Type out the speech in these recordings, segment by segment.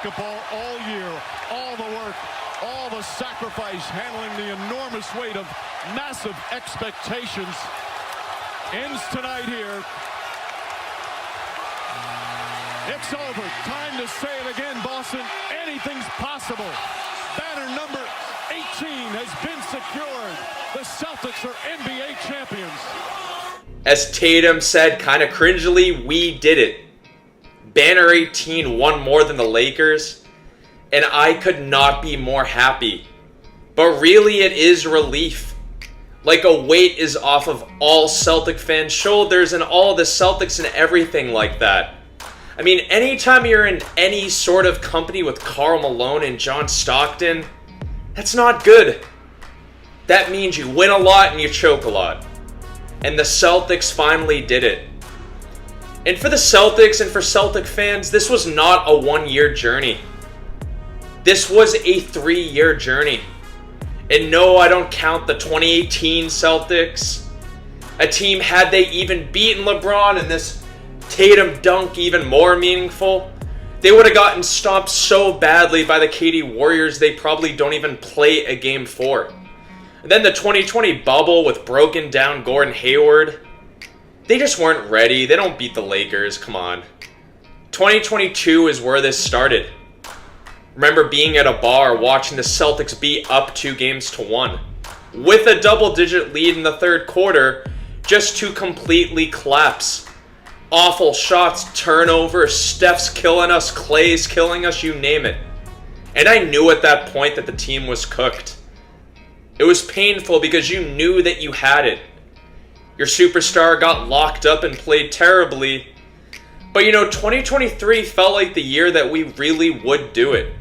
basketball all year. All the work, all the sacrifice, handling the enormous weight of massive expectations. Ends tonight here. It's over. Time to say it again, Boston. Anything's possible. Banner number 18 has been secured. The Celtics are NBA champions. As Tatum said kind of cringily, we did it. Banner 18 won more than the Lakers, and I could not be more happy. But really it is relief. Like a weight is off of all Celtic fans' shoulders and all the Celtics and everything like that. I mean, anytime you're in any sort of company with Karl Malone and John Stockton, that's not good. That means you win a lot and you choke a lot. And the Celtics finally did it. And for the Celtics and for Celtic fans, this was not a one-year journey. This was a 3-year journey. And no, I don't count the 2018 Celtics. A team, had they even beaten LeBron and this Tatum dunk even more meaningful, they would have gotten stomped so badly by the KD Warriors they probably don't even play a game 4. And then the 2020 bubble with broken down Gordon Hayward, they just weren't ready. They don't beat the Lakers, come on. 2022 is where this started. Remember being at a bar watching the Celtics be up 2-1 with a double-digit lead in the third quarter just to completely collapse. Awful shots, turnovers, Steph's killing us, Clay's killing us, you name it. And I knew at that point that the team was cooked. It was painful because you knew that you had it. Your superstar got locked up and played terribly. But 2023 felt like the year that we really would do it.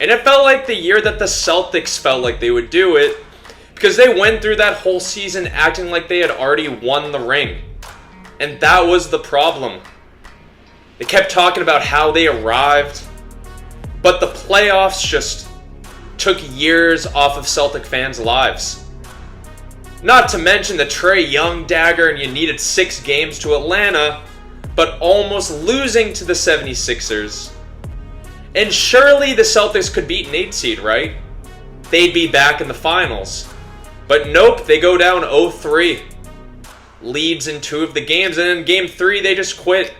And it felt like the year that the Celtics felt like they would do it, because they went through that whole season acting like they had already won the ring. And that was the problem. They kept talking about how they arrived, but the playoffs just took years off of Celtic fans' lives. Not to mention the Trae Young dagger, and you needed 6 games to Atlanta, but almost losing to the 76ers. And surely the Celtics could beat an 8 seed, right? They'd be back in the finals. But nope, they go down 0-3. Leads in 2 of the games, and in game 3 they just quit.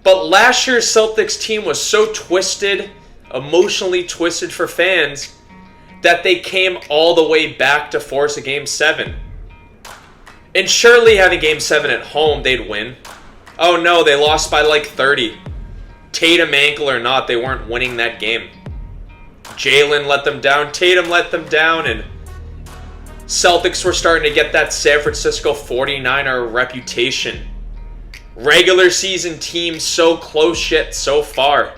But last year's Celtics team was so twisted, emotionally twisted for fans, that they came all the way back to force a game 7. And surely having game 7 at home, they'd win. Oh no, they lost by like 30. Tatum ankle or not, they weren't winning that game. Jalen let them down, Tatum let them down, and Celtics were starting to get that San Francisco 49er reputation. Regular season team so close yet so far.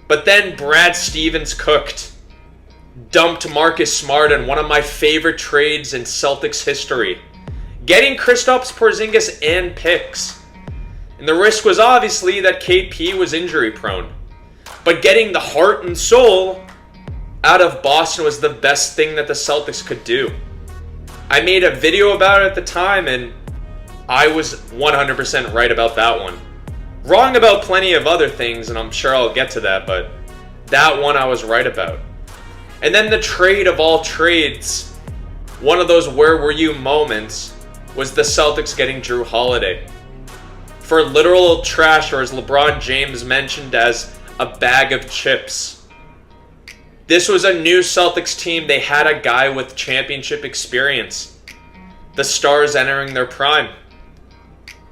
But then Brad Stevens cooked. Dumped Marcus Smart in one of my favorite trades in Celtics history. Getting Kristaps Porzingis and picks. And the risk was obviously that KP was injury prone. But getting the heart and soul out of Boston was the best thing that the Celtics could do. I made a video about it at the time, and I was 100% right about that one. Wrong about plenty of other things, and I'm sure I'll get to that, but that one I was right about. And then the trade of all trades, one of those where were you moments, was the Celtics getting Drew Holiday. For literal trash, or as LeBron James mentioned, as a bag of chips. This was a new Celtics team. They had a guy with championship experience. The stars entering their prime.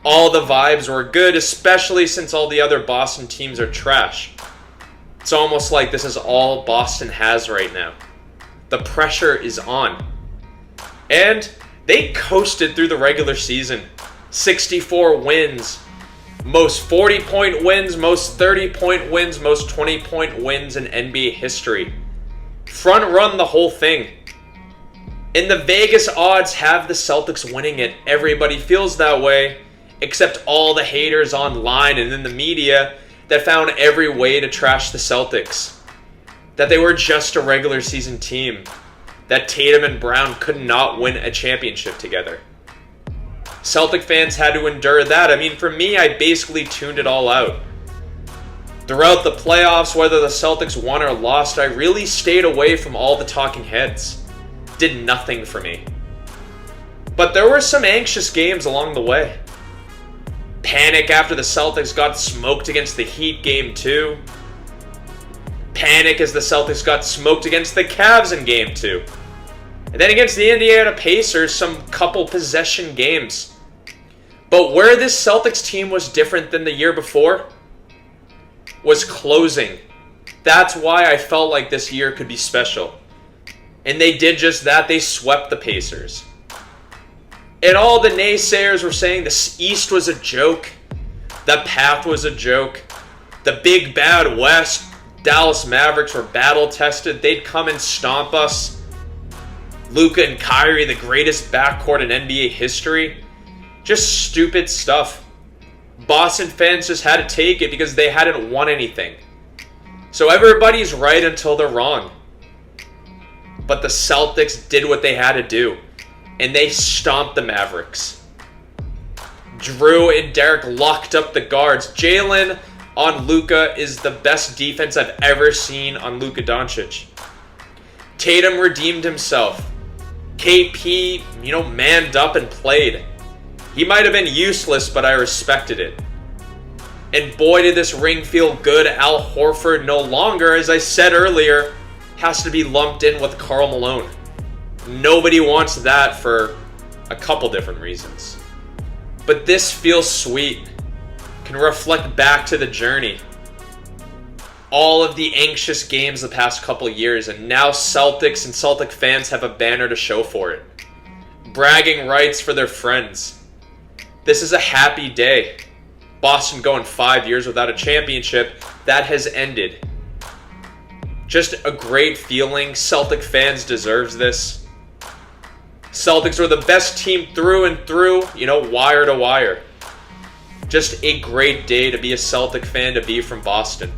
All the vibes were good, especially since all the other Boston teams are trash. It's almost like this is all Boston has right now. The pressure is on. And they coasted through the regular season. 64 wins. Most 40-point wins, most 30-point wins, most 20-point wins in NBA history. Front run the whole thing. And the Vegas odds have the Celtics winning it. Everybody feels that way, except all the haters online and in the media that found every way to trash the Celtics. That they were just a regular season team. That Tatum and Brown could not win a championship together. Celtic fans had to endure that. I mean, for me, I basically tuned it all out. Throughout the playoffs, whether the Celtics won or lost, I really stayed away from all the talking heads. Did nothing for me. But there were some anxious games along the way. Panic after the Celtics got smoked against the Heat Game 2. Panic as the Celtics got smoked against the Cavs in Game 2. And then against the Indiana Pacers, some couple possession games. But where this Celtics team was different than the year before was closing. That's why I felt like this year could be special. And they did just that. They swept the Pacers. And all the naysayers were saying the East was a joke. The path was a joke. The big bad West, Dallas Mavericks were battle-tested. They'd come and stomp us. Luka and Kyrie, the greatest backcourt in NBA history. Just stupid stuff. Boston fans just had to take it because they hadn't won anything. So everybody's right until they're wrong. But the Celtics did what they had to do. And they stomped the Mavericks. Drew and Derek locked up the guards. Jalen on Luka is the best defense I've ever seen on Luka Doncic. Tatum redeemed himself. KP, manned up and played. He might have been useless, but I respected it. And boy, did this ring feel good. Al Horford no longer, as I said earlier, has to be lumped in with Karl Malone. Nobody wants that for a couple different reasons. But this feels sweet. Can reflect back to the journey. All of the anxious games the past couple years, and now Celtics and Celtic fans have a banner to show for it. Bragging rights for their friends. This is a happy day. Boston going 5 years without a championship. That has ended. Just a great feeling. Celtic fans deserve this. Celtics were the best team through and through, wire to wire. Just a great day to be a Celtic fan, to be from Boston.